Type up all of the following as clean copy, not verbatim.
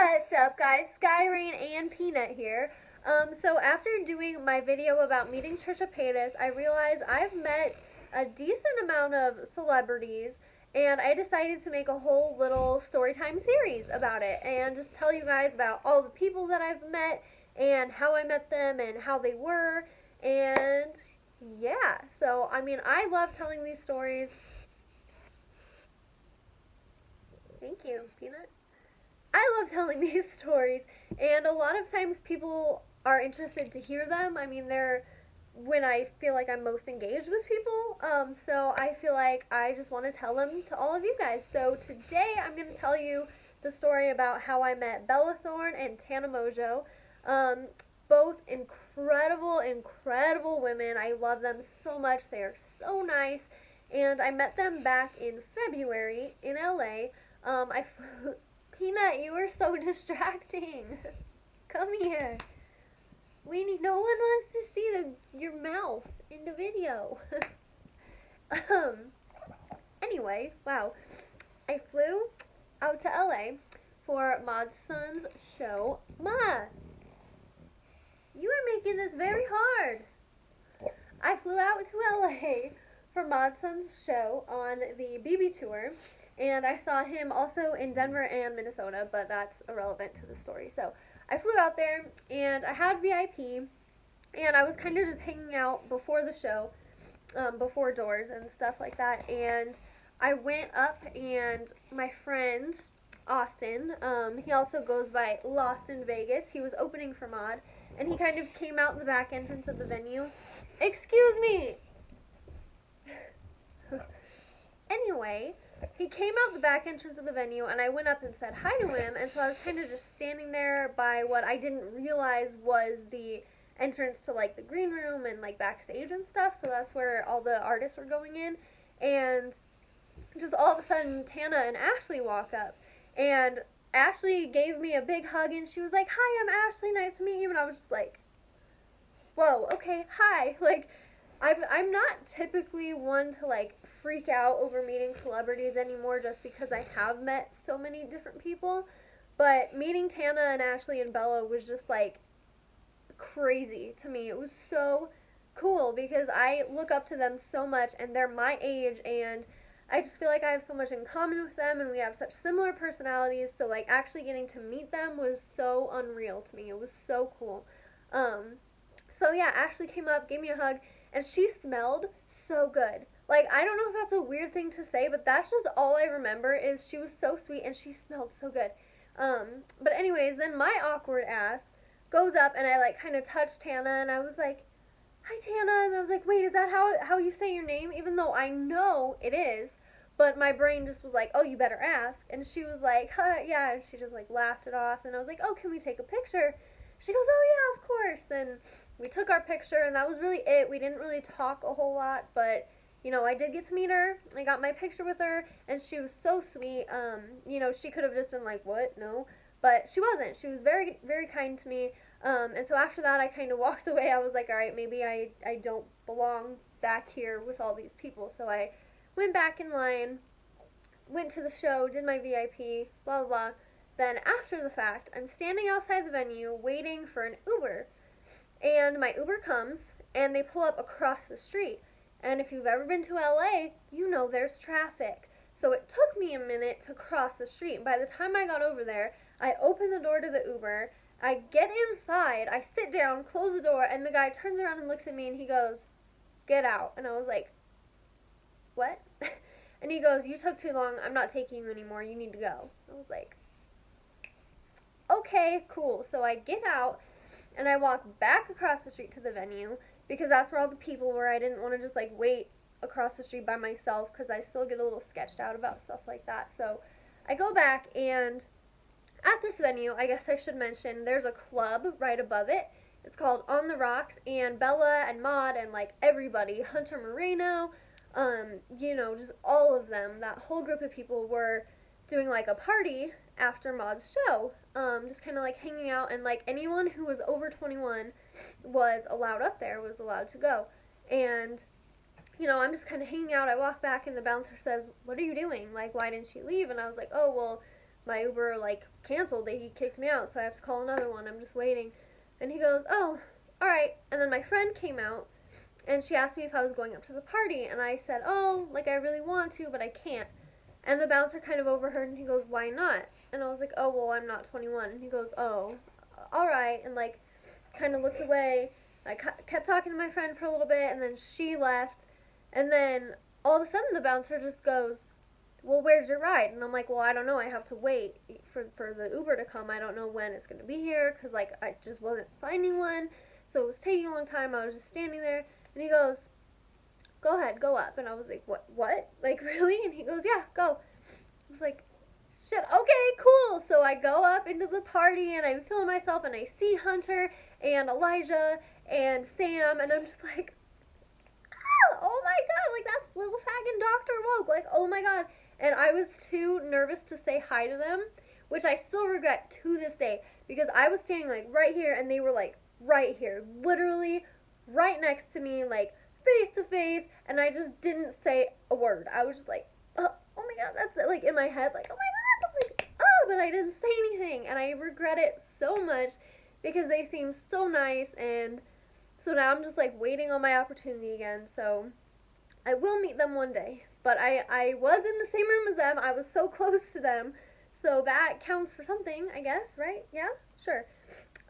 What's up, guys? Skyrain and Peanut here. So after doing my video about meeting Trisha Paytas, I realized I've met a decent amount of celebrities, and I decided to make a whole little storytime series about it and just tell you guys about all the people that I've met and how I met them and how they were. And yeah, so I mean, I love telling these stories. Thank you, Peanut. I love telling these stories, and a lot of times people are interested to hear them. I mean, they're when I feel like I'm most engaged with people. So I feel like I just want to tell them to all of you guys. So today I'm going to tell you the story about how I met Bella Thorne and Tana MONGEAU. Both incredible, incredible women. I love them so much. They are so nice. And I met them back in February in LA. I Peanut, you are so distracting. Come here. No one wants to see your mouth in the video. Anyway, wow. I flew out to LA for Maud's son's show. Ma, you are making this very hard. I flew out to LA for Maud's son's show on the BB tour. And I saw him also in Denver and Minnesota, but that's irrelevant to the story. So I flew out there, and I had VIP, and I was kind of just hanging out before the show, before doors and stuff like that. And I went up, and my friend, Austin, he also goes by Lost in Vegas. He was opening for Maud, and he kind of came out the back entrance of the venue. Excuse me! Anyway, he came out the back entrance of the venue, and I went up and said hi to him, and so I was kind of just standing there by what I didn't realize was the entrance to, like, the green room and, like, backstage and stuff, so that's where all the artists were going in, and just all of a sudden, Tana and Ashley walk up, and Ashley gave me a big hug, and she was like, "Hi, I'm Ashley, nice to meet you," and I was just like, whoa, okay, hi, like, I'm not typically one to, like, freak out over meeting celebrities anymore just because I have met so many different people, but meeting Tana and Ashley and Bella was just, like, crazy to me. It was so cool because I look up to them so much, and they're my age, and I just feel like I have so much in common with them, and we have such similar personalities, so, like, actually getting to meet them was so unreal to me. It was so cool. So yeah, Ashley came up, gave me a hug, and she smelled so good. Like, I don't know if that's a weird thing to say, but that's just all I remember is she was so sweet and she smelled so good. But anyways, then my awkward ass goes up and I, like, kind of touched Tana, and I was like, "Hi, Tana," and I was like, "Wait, is that how you say your name?" Even though I know it is, but my brain just was like, "Oh, you better ask." And she was like, "Huh, yeah," and she just, like, laughed it off, and I was like, "Oh, can we take a picture?" She goes, "Oh, yeah, of course," and we took our picture, and that was really it. We didn't really talk a whole lot, but, you know, I did get to meet her. I got my picture with her, and she was so sweet. You know, she could have just been like, "What? No." But she wasn't. She was very, very kind to me. And so after that, I kind of walked away. I was like, all right, maybe I don't belong back here with all these people. So I went back in line, went to the show, did my VIP, blah, blah, blah. Then after the fact, I'm standing outside the venue waiting for an Uber. And my Uber comes, and they pull up across the street. And if you've ever been to LA, you know there's traffic. So it took me a minute to cross the street. By the time I got over there, I opened the door to the Uber. I get inside, I sit down, close the door, and the guy turns around and looks at me, and he goes, "Get out." And I was like, "What?" And he goes, "You took too long. I'm not taking you anymore. You need to go." I was like, okay, cool. So I get out, and I walk back across the street to the venue because that's where all the people were. I didn't want to just, like, wait across the street by myself because I still get a little sketched out about stuff like that. So I go back, and at this venue, I guess I should mention, there's a club right above it. It's called On the Rocks, and Bella and Maud and, like, everybody, Hunter Moreno, you know, just all of them, that whole group of people were doing, like, a party after Maud's show, just kind of, like, hanging out, and, like, anyone who was over 21 was allowed up there, was allowed to go. And, you know, I'm just kind of hanging out. I walk back, and the bouncer says, "What are you doing? Like, why didn't she leave?" And I was like, "Oh, well, my Uber, like, canceled. He kicked me out, so I have to call another one. I'm just waiting. And he goes, oh, all right. And then my friend came out, and she asked me if I was going up to the party. And I said, oh, like, I really want to, but I can't. And the bouncer kind of overheard, and he goes, why not? And I was like, oh, well, I'm not 21. And he goes, oh, all right. And, like, kind of looked away. I kept talking to my friend for a little bit, and then she left. And then all of a sudden the bouncer just goes, well, where's your ride? And I'm like, well, I don't know. I have to wait for the Uber to come. I don't know when it's going to be here because, like, I just wasn't finding one. So it was taking a long time. I was just standing there. And he goes, go ahead, go up. And I was like, what? Like, really? And he goes, yeah, go. I was like, shit, okay, cool. So I go up into the party, and I'm feeling myself, and I see Hunter and Elijah and Sam, and I'm just like, ah, oh my god, like, that's Little Fag and Dr. Woke, like, oh my god. And I was too nervous to say hi to them, which I still regret to this day, because I was standing, like, right here, and they were, like, right here, literally right next to me, like, face to face, and I just didn't say a word. I was just like, oh my god, that's, like, in my head, like, oh my god, like, oh, but I didn't say anything, and I regret it so much, because they seem so nice, and so now I'm just, like, waiting on my opportunity again. So I will meet them one day, but I was in the same room as them. I was so close to them, so that counts for something, I guess, right? Yeah, sure.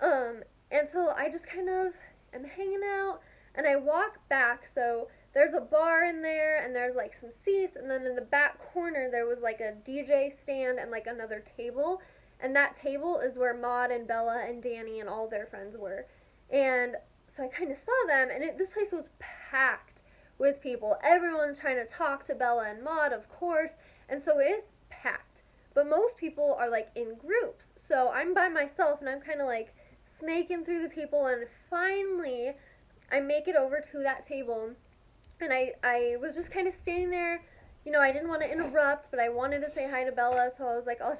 And so I just kind of am hanging out, and I walk back. So there's a bar in there, and there's, like, some seats, and then in the back corner there was, like, a DJ stand and, like, another table, and that table is where Maud and Bella and Dani and all their friends were. And so I kind of saw them, and this place was packed with people. Everyone's trying to talk to Bella and Maud, of course, and so it is packed. But most people are, like, in groups. So I'm by myself, and I'm kind of, like, snaking through the people, and finally I make it over to that table, and I was just kind of standing there. You know, I didn't want to interrupt, but I wanted to say hi to Bella, so I was like, I'll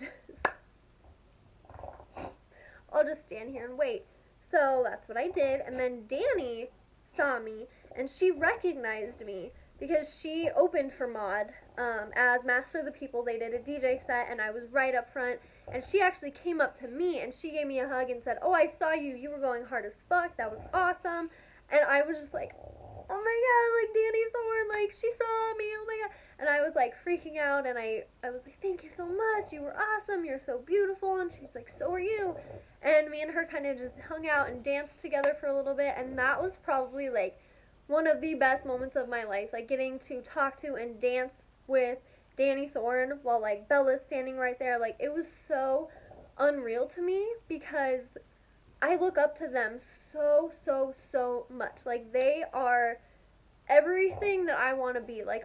just stand here and wait. So that's what I did, and then Dani saw me, and she recognized me because she opened for Maud as Master of the People. They did a DJ set, and I was right up front, and she actually came up to me, and she gave me a hug and said, oh, I saw you. You were going hard as fuck. That was awesome. And I was just like, oh my god, like, Dani Thorne, like, she saw me, oh my god. And I was, like, freaking out, and I was like, thank you so much, you were awesome, you're so beautiful. And she was like, so are you. And me and her kind of just hung out and danced together for a little bit, and that was probably, like, one of the best moments of my life, like, getting to talk to and dance with Dani Thorne while, like, Bella's standing right there. Like, it was so unreal to me because I look up to them so, so, so much. Like, they are everything that I want to be. Like,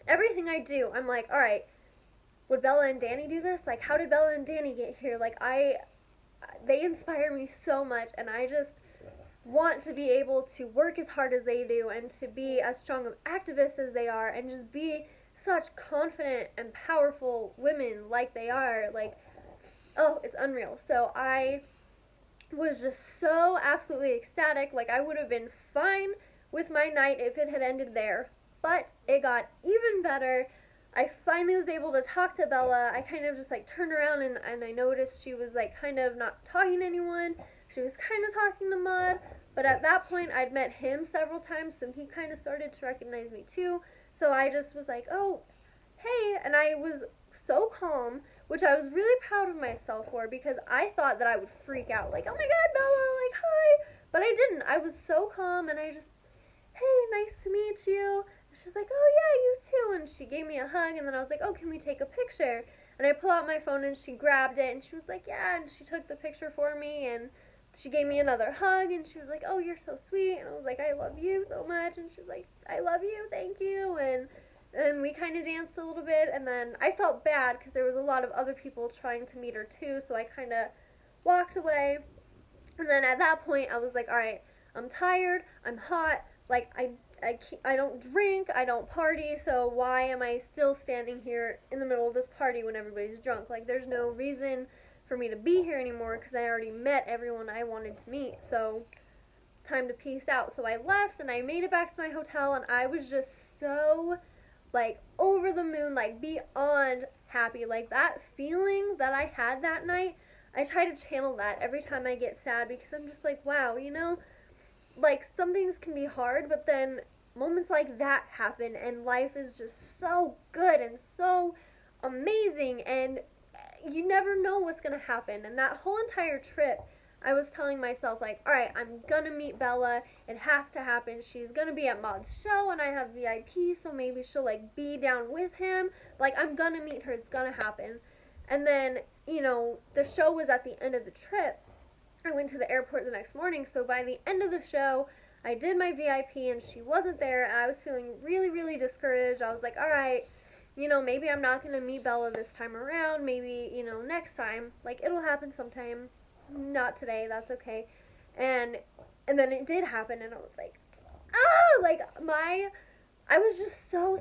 everything I do, I'm like, all right, would Bella and Dani do this? Like, how did Bella and Dani get here? Like, they inspire me so much, and I just want to be able to work as hard as they do and to be as strong of activists as they are and just be such confident and powerful women like they are. Like, oh, it's unreal. So I was just so absolutely ecstatic. Like, I would have been fine with my night if it had ended there, but it got even better. I finally was able to talk to Bella. I kind of just, like, turned around and I noticed she was, like, kind of not talking to anyone. She was kind of talking to Maud, but at that point I'd met him several times, so he kind of started to recognize me too. So I just was like, oh, hey, and I was so calm, which I was really proud of myself for, because I thought that I would freak out, like, oh my god, Bella, like, hi, but I didn't. I was so calm, and I just, hey, nice to meet you. And she's like, oh yeah, you too, and she gave me a hug, and then I was like, oh, can we take a picture? And I pull out my phone, and she grabbed it, and she was like, yeah, and she took the picture for me, and she gave me another hug, and she was like, oh, you're so sweet, and I was like, I love you so much, and she's like, I love you, thank you, and we kind of danced a little bit, and then I felt bad because there was a lot of other people trying to meet her too, so I kind of walked away, and then at that point, I was like, alright, I'm tired, I'm hot, like, I don't drink, I don't party, so why am I still standing here in the middle of this party when everybody's drunk? Like, there's no reason for me to be here anymore because I already met everyone I wanted to meet, so time to peace out. So I left, and I made it back to my hotel, and I was just so, like, over the moon, like, beyond happy. Like, that feeling that I had that night, I try to channel that every time I get sad, because I'm just like, wow, you know, like, some things can be hard, but then moments like that happen, and life is just so good and so amazing, and you never know what's going to happen. And that whole entire trip, I was telling myself, like, all right, I'm going to meet Bella. It has to happen. She's going to be at Maud's show, and I have VIP, so maybe she'll, like, be down with him. Like, I'm going to meet her. It's going to happen. And then, you know, the show was at the end of the trip. I went to the airport the next morning, so by the end of the show, I did my VIP, and she wasn't there, and I was feeling really, really discouraged. I was like, all right, you know, maybe I'm not going to meet Bella this time around. Maybe, you know, next time. Like, it'll happen sometime. Not today. That's okay. And then it did happen, and I was like, ah! Like, I was just so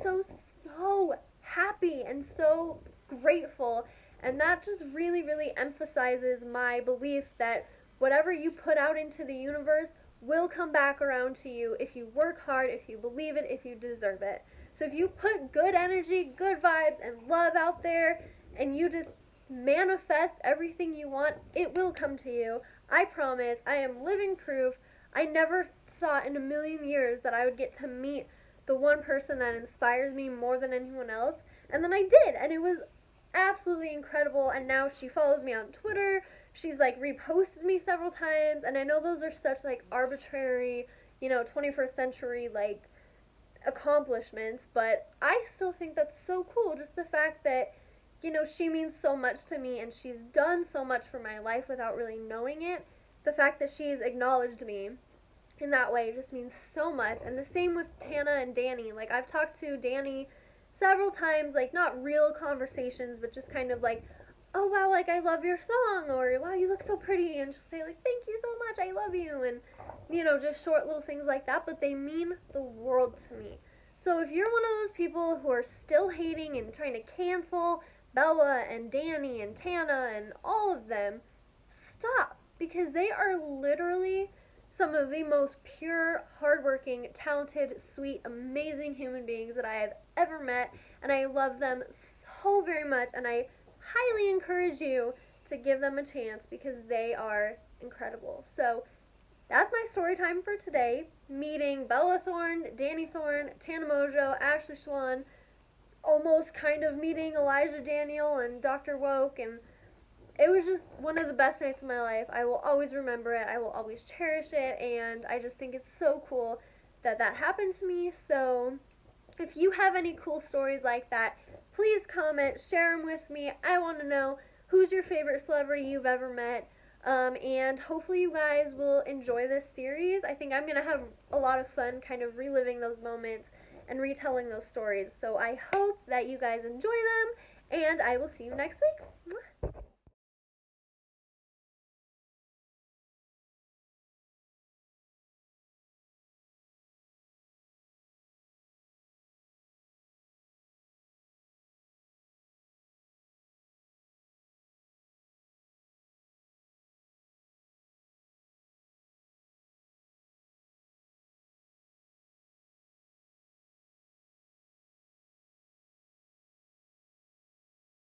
happy and so grateful. And that just really, really emphasizes my belief that whatever you put out into the universe will come back around to you if you work hard, if you believe it, if you deserve it. So if you put good energy, good vibes, and love out there, and you just manifest everything you want, it will come to you. I promise. I am living proof. I never thought in a million years that I would get to meet the one person that inspires me more than anyone else. And then I did, and it was absolutely incredible. And now she follows me on Twitter. She's like reposted me several times, and I know those are such like arbitrary, you know, 21st century like accomplishments, but I still think that's so cool. Just the fact that, you know, she means so much to me, and she's done so much for my life without really knowing it. The fact that she's acknowledged me in that way just means so much. And the same with Tana and Dani. Like, I've talked to Dani several times, like, not real conversations, but just kind of like, oh, wow, like, I love your song, or, wow, you look so pretty, and she'll say, like, thank you so much, I love you, and, you know, just short little things like that, but they mean the world to me. So if you're one of those people who are still hating and trying to cancel Bella and Dani and Tana and all of them, stop, because they are literally some of the most pure, hardworking, talented, sweet, amazing human beings that I have ever met, and I love them so very much, and I highly encourage you to give them a chance because they are incredible. So that's my story time for today. Meeting Bella Thorne, Dani Thorne, Tana Mongeau, Ashley Swan, almost kind of meeting Elijah Daniel and Dr. Woke, and it was just one of the best nights of my life. I will always remember it. I will always cherish it, and I just think it's so cool that that happened to me. So if you have any cool stories like that, please comment, share them with me. I want to know who's your favorite celebrity you've ever met. And hopefully you guys will enjoy this series. I think I'm going to have a lot of fun kind of reliving those moments and retelling those stories. So I hope that you guys enjoy them, and I will see you next week.